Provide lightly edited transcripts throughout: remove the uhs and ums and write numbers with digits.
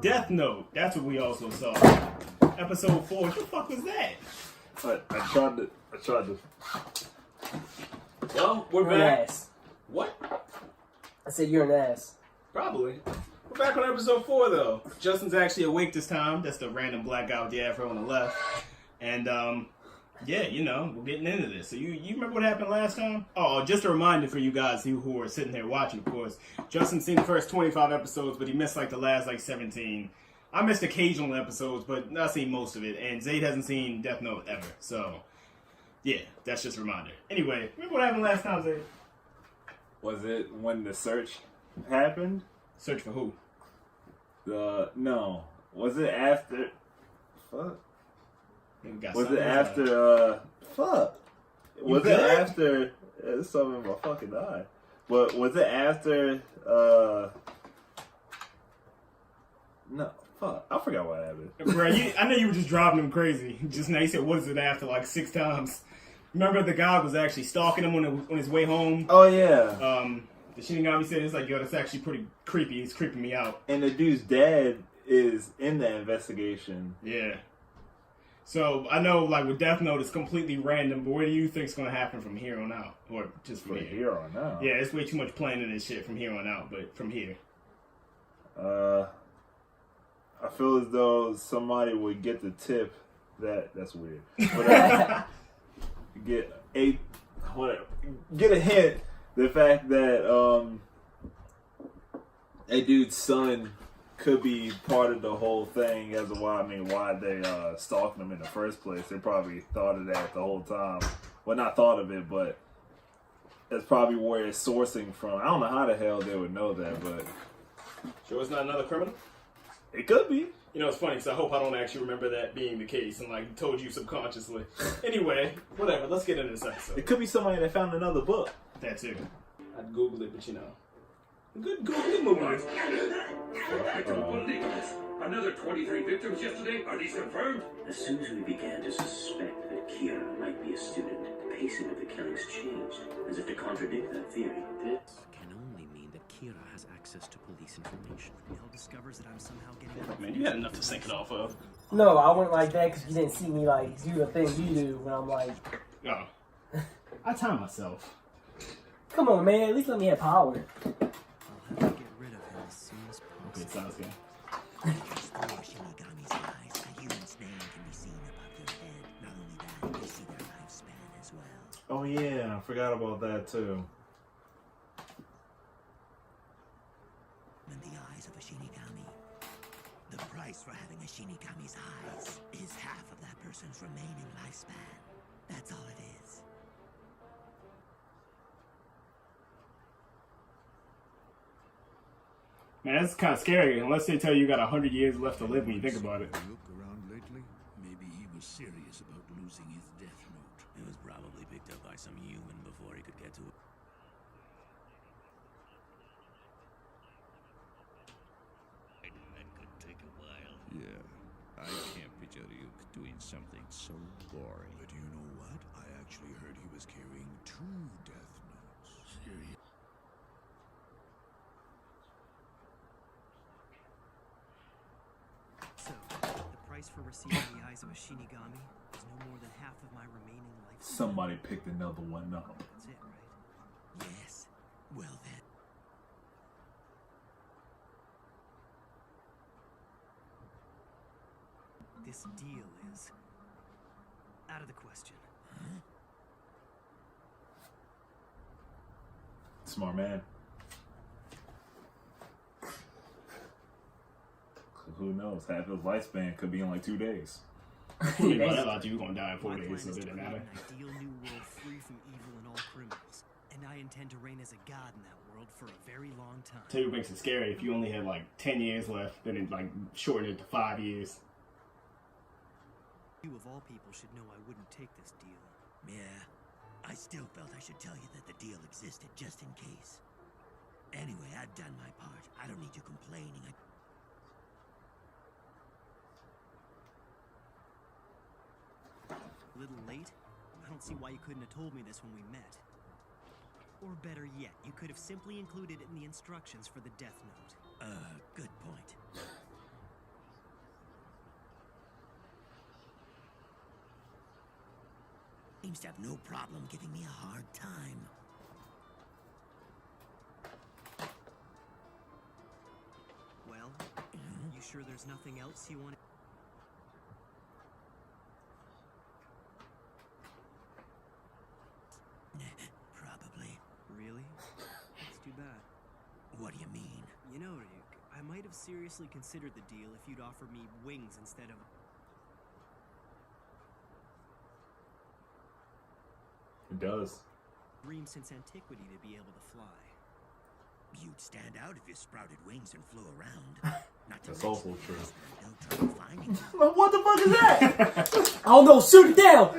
Death Note. That's what we also saw. Episode 4. What the fuck was that? I tried to. Well, we're You're an back. ass. What? I said you're an ass. Probably. We're back on episode 4, though. Justin's actually awake this time. That's the random black guy with the afro on the left. And, yeah, you know, we're getting into this. So you remember what happened last time? Oh, just a reminder for you guys who are sitting there watching, of course. Justin's seen the first 25 episodes, but he missed, like, the last, 17. I missed occasional episodes, but I've seen most of it. And Zayd hasn't seen Death Note ever. So, yeah, that's just a reminder. Anyway, remember what happened last time, Zayd? Was it when the search happened? Search for who? No. Was it after? Fuck. Was it something after? Fuck. You Was good? it after? There's something in my fucking eye. But was it after? No. Fuck. I forgot what happened. Right, I know you were just driving him crazy. Just now you said, what is it after, like 6 times. Remember the guy was actually stalking him on his way home? Oh yeah. The Shinigami said, it's like, yo, that's actually pretty creepy. It's creeping me out. And the dude's dad is in the investigation. Yeah. So, I know, like, with Death Note, it's completely random, but what do you think's going to happen from here on out? Or just from From here? here on out. Yeah, it's way too much planning and shit from here on out, but from here. I feel as though somebody would get the tip that's weird. But, get a hint the fact that a dude's son could be part of the whole thing as to why they stalked him in the first place. They probably thought of that the whole time. Well, not thought of it, but that's probably where it's sourcing from. I don't know how the hell they would know that, but Sure it's not another criminal? it could be. You know, it's funny because I hope I don't actually remember that being the case and, like, told you subconsciously. Anyway, whatever. Let's get into this episode. It could be somebody that found another book. That too. I'd Google it, but you know. Good movie. Another 23 victims yesterday? Are these confirmed? As soon as we began to suspect that Kira might be a student, the pacing of the killings changed, as if to contradict that theory. This can only mean that Kira has access to police information. Bill discovers that I'm somehow getting... Man, you had enough to sink it off of. No, I went like that because you didn't see me like do the thing you do when I'm like, Oh. I time myself. come on, man, at least let me have power. I'll have to get rid of him as soon as Okay, possible. sounds good. Through Shinigami's eyes, a human's name can be seen above your head. Not only that, you see their lifespan as well. Oh yeah, I forgot about that too. In the eyes of a Shinigami, the price for having a Shinigami's eyes is half of that person's remaining lifespan. That's all it is. Man, that's kind of scary, unless they tell you you got 100 years left to live when you think about it. Look around lately. Maybe he was serious about losing his death note. It was probably picked up by some human before he could get to it. That could take a while. Yeah, I can't picture Ryuk doing something so boring. But you know what? I actually heard he was carrying 2 death notes. Serious? So, the price for receiving the eyes of a Shinigami is no more than half of my remaining lifespan. Somebody picked another one up. That's it, right? Yes. Well then. This deal is out of the question. Smart man. Who knows? Half his lifespan could be in like 2 days. I thought you were going to die in 4 My days, plan so is it to didn't create matter. an ideal new world free from evil and all criminals, and I intend to reign as a god in that world for a very long time. Tell you what makes it scary. If you only had like 10 years left, then it like shortened it to 5 years. You of all people should know I wouldn't take this deal. Yeah, I still felt I should tell you that the deal existed just in case. Anyway, I've done my part. I don't need you complaining. A little late? I don't see why you couldn't have told me this when we met. Or better yet, you could have simply included it in the instructions for the Death Note. Good point. seems to have no problem giving me a hard time. Well, you sure there's nothing else you want? Probably. Really? That's too bad. What do you mean? You know, Ryuk, I might have seriously considered the deal if you'd offered me wings instead of... It does. dream since antiquity to be able to fly. You'd stand out if you sprouted wings and flew around. Not to That's mention also you true. must have no trouble finding you. What the fuck is that? I don't know. Shoot it down.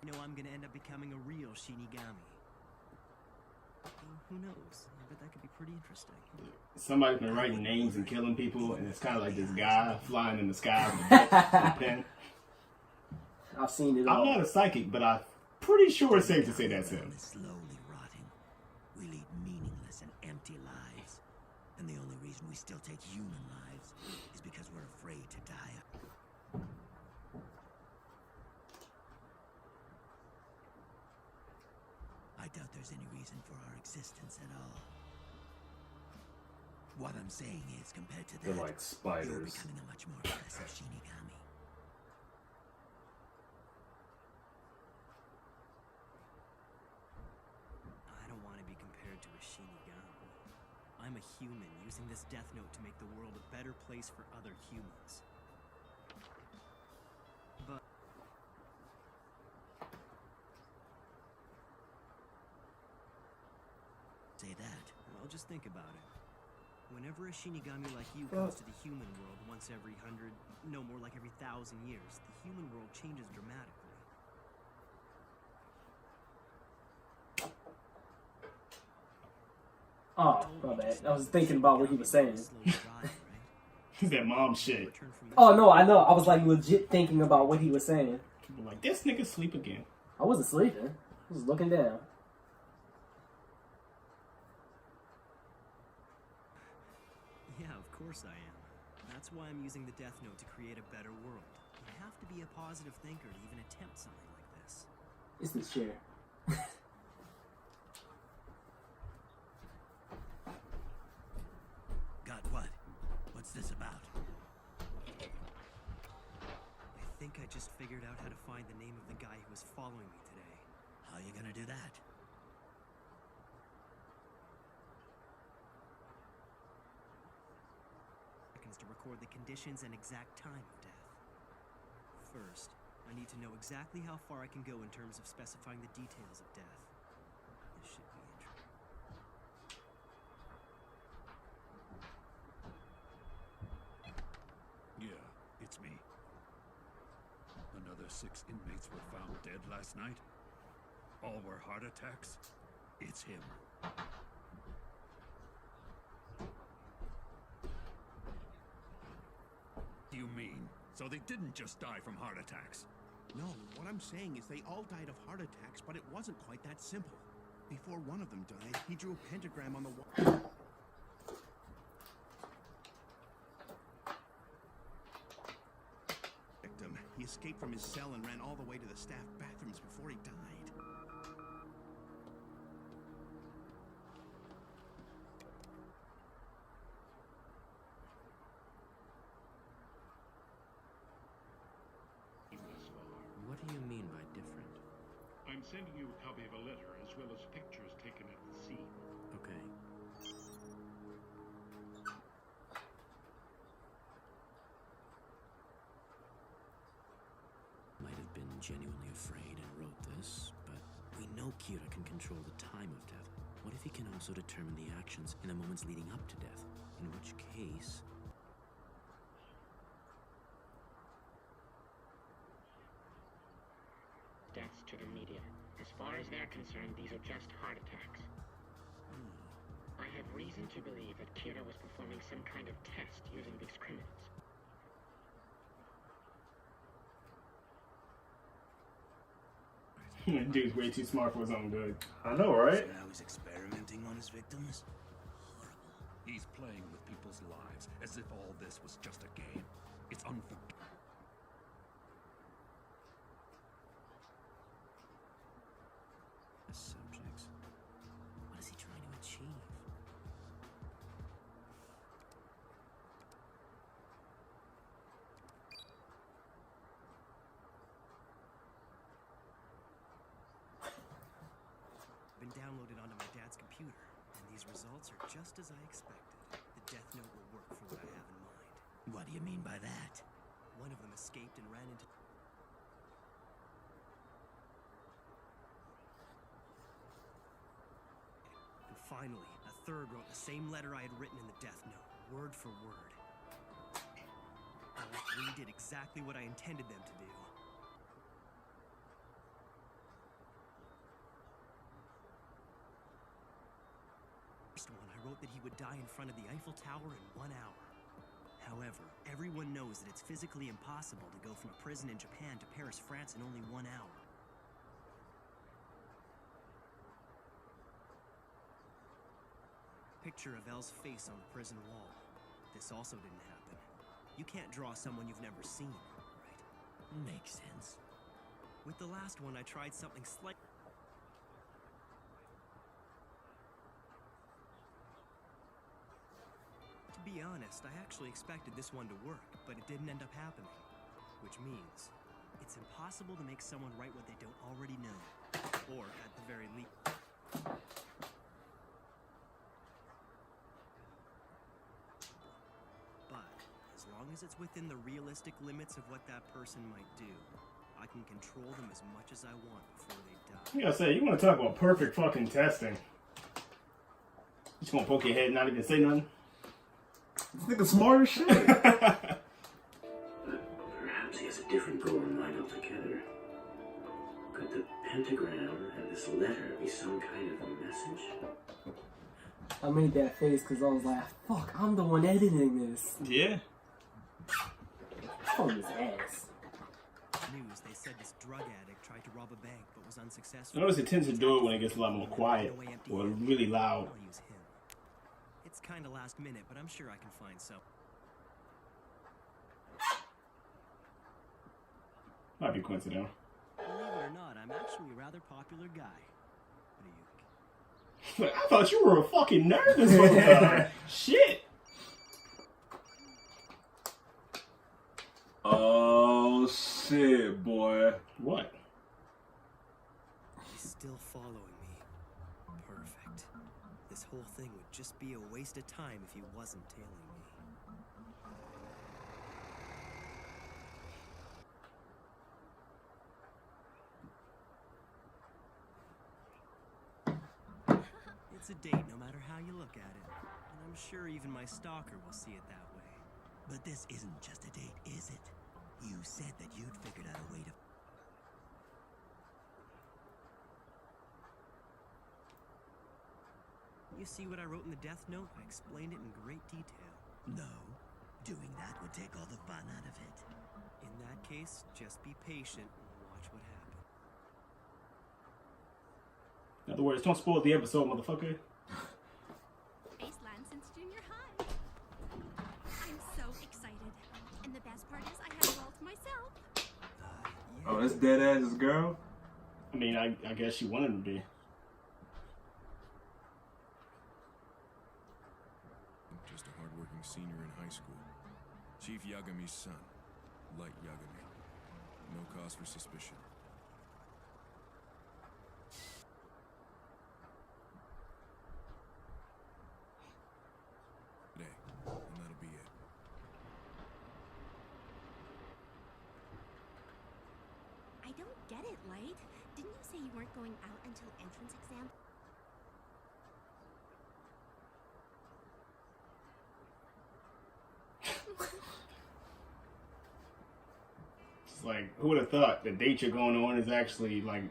You know, I'm gonna end up becoming a real Shinigami. Well, who knows? I bet that could be pretty interesting. Somebody's been writing names and killing people, and it's kind of like this guy flying in the sky with a pen. I've seen it I'm all. not a psychic, but I'm pretty sure it's safe to say that's him. Is slowly rotting. We lead meaningless and empty lives. And the only reason we still take human lives is because we're afraid to die. I doubt there's any reason for our existence at all. What I'm saying is, compared to that, They're like you're spiders. becoming a much more impressive Shinigami. I don't want to be compared to a Shinigami. I'm a human using this Death Note to make the world a better place for other humans. But Say that. well, just think about it. Whenever a Shinigami like you comes to the human world once every 100, no more like every 1,000 years, the human world changes dramatically. Oh, my bad. I was thinking about what he was saying. That mom shit. Oh no, I know. I was like legit thinking about what he was saying. People like, this nigga sleep again. I wasn't sleeping. I was looking down. Yeah, of course I am. That's why I'm using the Death Note to create a better world. You have to be a positive thinker to even attempt something like this. It's this chair. Got what? What's this about? I think I just figured out how to find the name of the guy who was following me today. How you gonna do that? Seconds to record the conditions and exact time of death. First, I need to know exactly how far I can go in terms of specifying the details of death. This should be interesting. Yeah, it's me. Another 6 inmates were found dead last night. All were heart attacks. It's him. Do you mean? So they didn't just die from heart attacks? No, what I'm saying is they all died of heart attacks, but it wasn't quite that simple. Before one of them died, he drew a pentagram on the wall. Victim. He escaped from his cell and ran all the way to the staff bathrooms before he died. What do you mean by different? I'm sending you a copy of a letter as well as pictures taken at the scene. Okay. Might have been genuinely afraid and wrote this, but we know Kira can control the time of death. What if he can also determine the actions in the moments leading up to death? In which case... deaths to the media. As far as they're concerned, these are just heart attacks. I have reason to believe that Kira was performing some kind of test using these criminals. Dude's way too smart for his own good. I know, right? So now he's experimenting on his victims? Horrible. He's playing with people's lives as if all this was just a game. It's unforgivable. test subjects. What is he trying to achieve? Been downloaded onto my dad's computer, and these results are just as I expected. The Death Note will work for what I have in mind. What do you mean by that? One of them escaped and ran into... And finally, a third wrote the same letter I had written in the Death Note, word for word. All three did exactly what I intended them to do. First one, I wrote that he would die in front of the Eiffel Tower in 1 hour. However, everyone knows that it's physically impossible to go from a prison in Japan to Paris, France in only 1 hour. Picture of Elle's face on the prison wall. This also didn't happen. You can't draw someone you've never seen, right? Makes sense. With the last one, I tried something slightly... To be honest, I actually expected this one to work, but it didn't end up happening. Which means, it's impossible to make someone write what they don't already know. Or, at the very least... But, as long as it's within the realistic limits of what that person might do, I can control them as much as I want before they die. You gotta say, you wanna talk about perfect fucking testing. You just gonna poke your head and not even say nothing? This nigga smart as shit. But perhaps he has a different goal in mind altogether. Could the pentagram and this letter be some kind of a message? I made that face because I was like, fuck, I'm the one editing this. Yeah. On his ass. News, they said this drug addict tried to rob a bank but was unsuccessful. Notice it tends to do it when it gets a lot more quiet or really loud. I'll use him. It's kind of last minute, but I'm sure I can find some. Might be coincidental. Believe it or not, I'm actually a rather popular guy. What do you... I thought you were a fucking nerd this whole time. Shit. Oh shit, boy. What? He's still following me. Perfect. This whole thing would just be a waste of time if he wasn't tailing me. It's a date no matter how you look at it. And I'm sure even my stalker will see it that way. But this isn't just a date, is it? You said that you'd figured out a way to... You see what I wrote in the Death Note? I explained it in great detail. No. Doing that would take all the fun out of it. In that case, just be patient and watch what happens. In other words, don't spoil the episode, motherfucker. Baseline since junior high. I'm so excited. And the best part is I have it all to myself. Yeah. Oh, that's dead ass girl? I mean, I guess she wanted to be. Just a hardworking senior in high school. Chief Yagami's son. Light Yagami. No cause for suspicion. Today, and that'll be it. I don't get it, Light. Didn't you say you weren't going out until entrance exam? It's like, who would have thought the date you're going on is actually like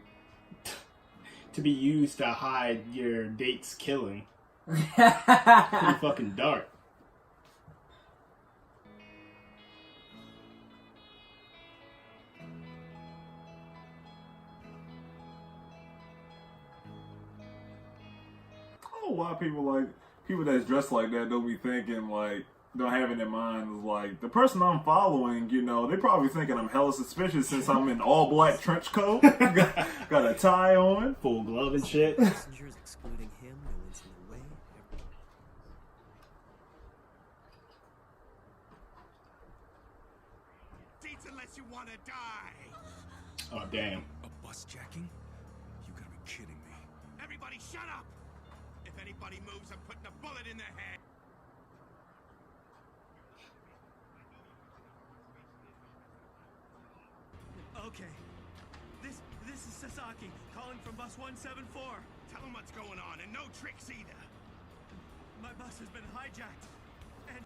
to be used to hide your date's killing? Pretty fucking dark. I don't know why people that's dressed like that don't be thinking like don't have it in mind is like the person I'm following, you know, they probably thinking I'm hella suspicious since I'm in all black trench coat, got a tie on, full glove and shit. Passengers excluding him, no one's in the way. Seats unless you want to die. Oh damn. A bus jacking? You gotta be kidding me. Everybody shut up! If anybody moves, I'm putting a bullet in their head. Okay. This is Sasaki, calling from bus 174. Tell them what's going on, and no tricks either. My bus has been hijacked, and...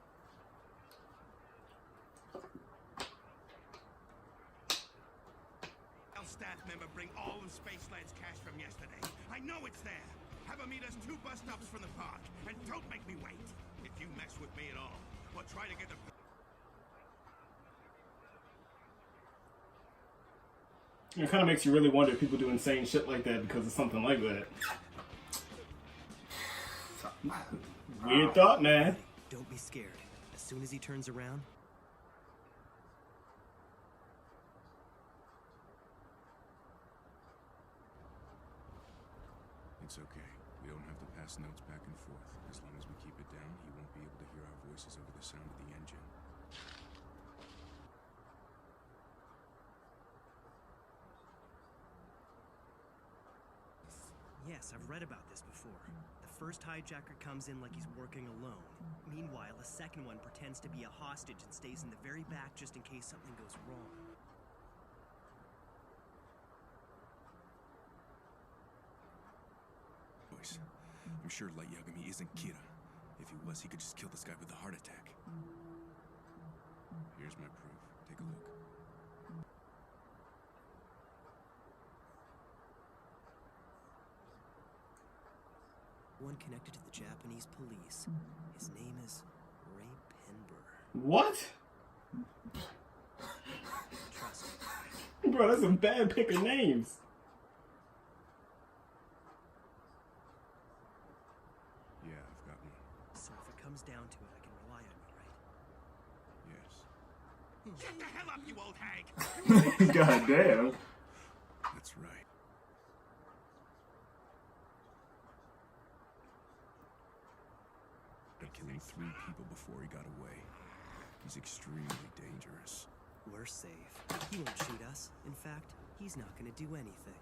Staff member bring all of Spaceland's cash from yesterday. I know it's there. Have them meet us 2 bus stops from the park, and don't make me wait. If you mess with me at all, or try to get the... It kind of makes you really wonder if people do insane shit like that because of something like that. Weird thought, man. Don't be scared. As soon as he turns around... It's okay. We don't have to pass notes back and forth. As long as we keep it down, he won't be able to hear our voices over the sound of the engine. Yes, I've read about this before. The first hijacker comes in like he's working alone. Meanwhile, a second one pretends to be a hostage and stays in the very back just in case something goes wrong. Boys, I'm sure Light Yagami isn't Kira. If he was, he could just kill this guy with a heart attack. Here's my proof. Take a look. One connected to the Japanese police. His name is Ray Penber. What? Trust me. Bro, that's a bad pick of names. Yeah, I've got one. So if it comes down to it, I can rely on you, right? Yes. Get the hell up, you old hag! goddamn. That's right. Killing 3 people before he got away. He's extremely dangerous. We're safe. He won't shoot us. In fact, he's not gonna do anything.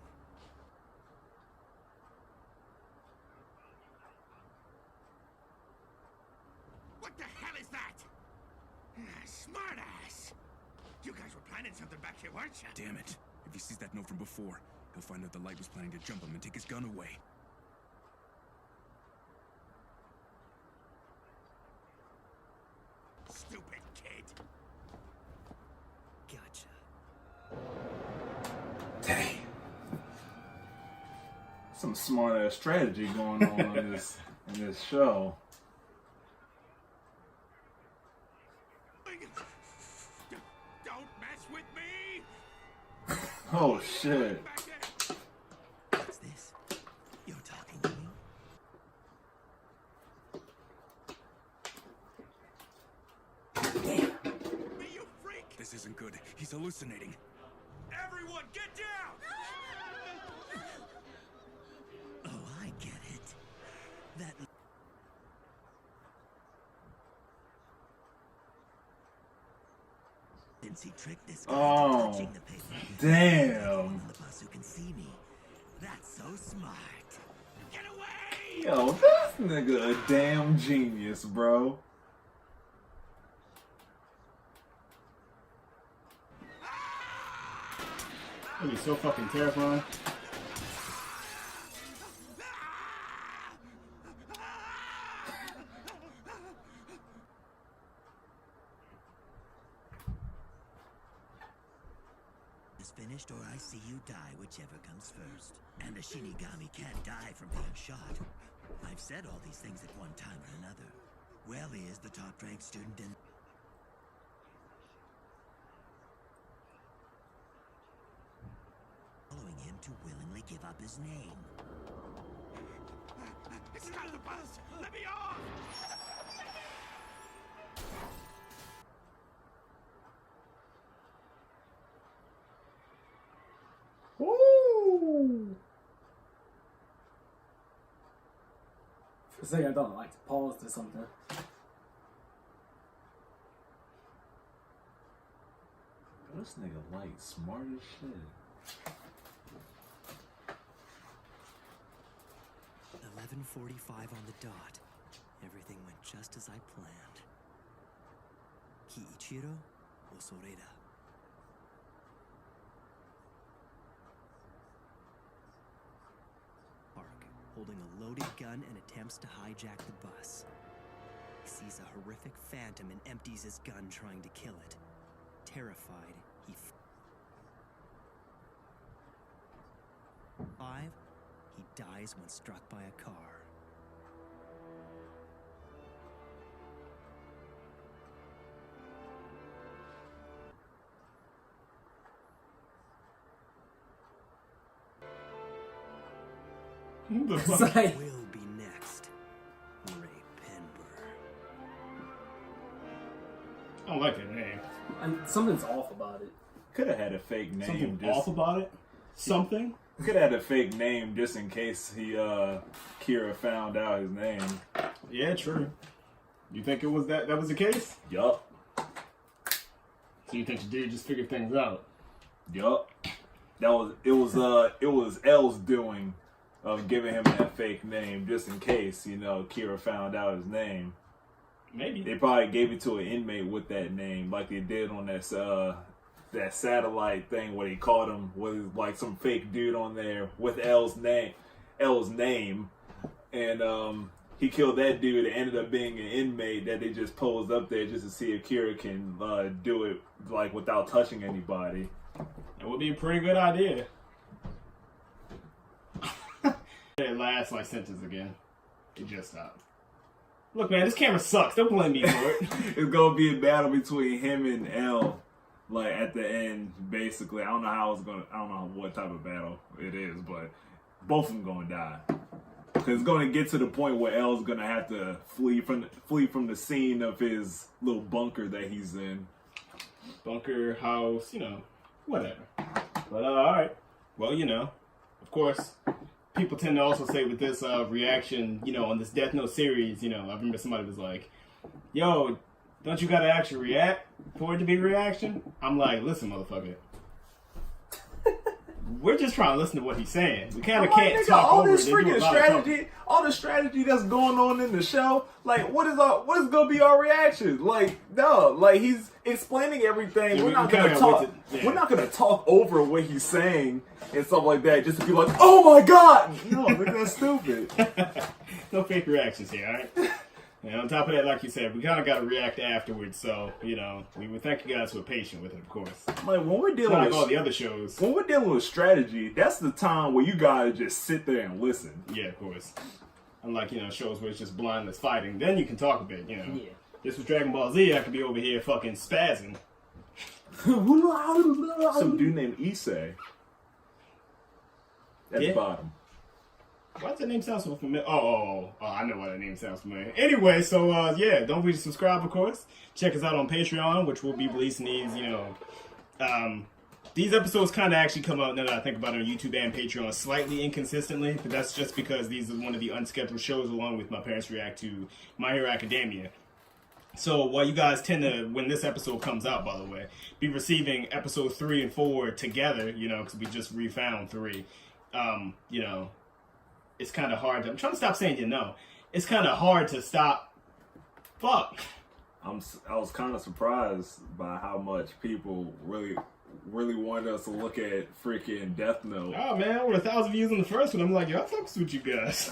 What the hell is that? Smartass! You guys were planning something back here, weren't you? Damn it. If he sees that note from before, he'll find out the Light was planning to jump him and take his gun away. Stupid kid. Gotcha. Dang. Some smart ass strategy going on in this show. Don't mess with me! Oh shit. What's this? You're talking to me? This isn't good. He's hallucinating. Everyone, get down! Oh, I get it. That... Since he tricked this guy into touching the paper. Damn. The boss who can see me. That's so smart. Get away! Yo, this nigga a damn genius, bro. That'd be so fucking terrifying. Is finished, or I see you die, whichever comes first. And a Shinigami can't die from being shot. I've said all these things at one time or another. Well, he is the top-ranked student in... Following him to willingly give up his name. It's not the bus! Let me off! Cause I don't like to pause to something. This nigga light smart as shit. 11:45 on the dot. Everything went just as I planned. Kiichiro Osoreda. Park, holding a loaded gun and attempts to hijack the bus. He sees a horrific phantom and empties his gun trying to kill it. Terrified, he 5. He dies when struck by a car. Who the It's fuck? like, Will be next. Ray Penber. I don't like that name. something's off about it. Could have had a fake name. Something just, off about it? Something? Could have had a fake name just in case Kira found out his name. Yeah, true. You think it was that was the case? Yup. So you think she did just figure things out? Yup. It was L's doing of giving him that fake name just in case, Kira found out his name. Maybe. They probably gave it to an inmate with that name, like they did on that satellite thing where they caught him with like some fake dude on there with L's name, and he killed that dude. It ended up being an inmate that they just posed up there just to see if Kira can do it like without touching anybody. That would be a pretty good idea. That last sentence again. It just stopped. Look, man, this camera sucks. Don't blame me for it. It's gonna be a battle between him and L, like at the end. Basically, I don't know what type of battle it is, but both of them gonna die. Cause it's gonna get to the point where L's gonna have to flee from the scene of his little bunker that he's in. Bunker, house, whatever. But all right. Well, of course, people tend to also say with this reaction, on this Death Note series, I remember somebody was like, yo, don't you gotta actually react for it to be a reaction? I'm like, listen, motherfucker. We're just trying to listen to what he's saying. We kind of can't talk all over this it. freaking strategy, all the strategy that's going on in the show. Like, what is gonna be our reaction? Like, no, like he's explaining everything. Yeah, we're not gonna talk. Yeah. We're not gonna talk over what he's saying and stuff like that, just to be like, oh my god, no, that's stupid. No fake reactions here, all right? And on top of that, like you said, we kind of got to react afterwards. So, we would thank you guys who are patient with it, of course. Like when we're dealing like with all the other shows. When we're dealing with strategy, that's the time where you gotta just sit there and listen. Yeah, of course. Unlike, shows where it's just blindless fighting. Then you can talk a bit, Yeah. This was Dragon Ball Z. I could be over here fucking spazzing. Some dude named Issei at the bottom. Why does that name sound so familiar? Oh, I know why that name sounds familiar. Anyway, so, don't forget to subscribe, of course. Check us out on Patreon, which we'll be releasing these episodes kind of actually come out, now that I think about it, on YouTube and Patreon slightly inconsistently, but that's just because these are one of the unscheduled shows along with my parents react to My Hero Academia. So while you guys tend to, when this episode comes out, by the way, be receiving episodes 3 and 4 together, because we just refound 3, it's kind of hard to, I'm trying to stop saying it's kind of hard to stop. Fuck. I was kind of surprised by how much people really wanted us to look at freaking Death Note. Oh man, over 1,000 views on the first one. I'm like, yo, I fucks with you guys.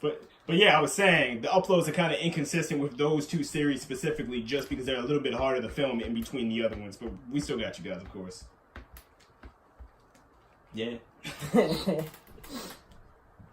But yeah, I was saying the uploads are kind of inconsistent with those two series specifically, just because they're a little bit harder to film in between the other ones. But we still got you guys, of course. Yeah.